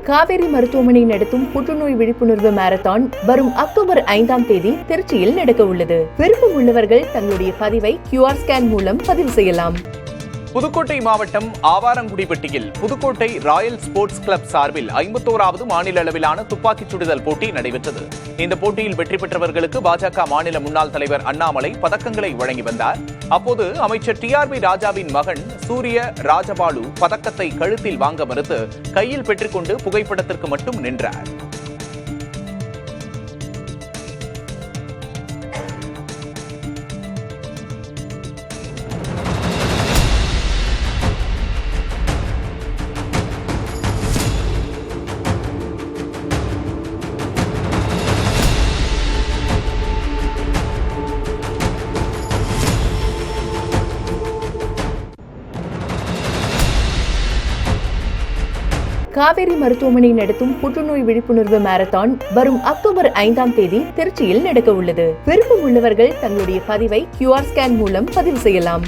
காவேரி மருத்துவமனை நடத்தும் புற்றுநோய் விழிப்புணர்வு மாரத்தான் வரும் அக்டோபர் 5ஆம் தேதி திருச்சியில் நடக்க உள்ளது. விருப்பம் உள்ளவர்கள் தங்களுடைய பதிவை QR ஸ்கேன் மூலம் பதிவு செய்யலாம். புதுக்கோட்டை மாவட்டம் ஆவாரங்குடிப்பட்டியில் புதுக்கோட்டை ராயல் ஸ்போர்ட்ஸ் கிளப் சார்பில் 51வது மாநில அளவிலான துப்பாக்கிச் சுடுதல் போட்டி நடைபெற்றது. இந்த போட்டியில் வெற்றி பெற்றவர்களுக்கு பாஜக மாநில முன்னாள் தலைவர் அண்ணாமலை பதக்கங்களை வழங்கி வந்தார். அப்போது அமைச்சர் TRB ராஜாவின் மகன் சூரிய ராஜபாலு பதக்கத்தை கழுத்தில் வாங்க மறுத்து கையில் பெற்றுக்கொண்டு புகைப்படத்திற்கு மட்டும் நின்றார். காவேரி மருத்துவமனை நடத்தும் புற்றுநோய் விழிப்புணர்வு மாரத்தான் வரும் அக்டோபர் 5ஆம் தேதி திருச்சியில் நடக்க உள்ளது. விருப்பம் உள்ளவர்கள் தங்களுடைய பதிவை QR ஸ்கேன் மூலம் பதிவு செய்யலாம்.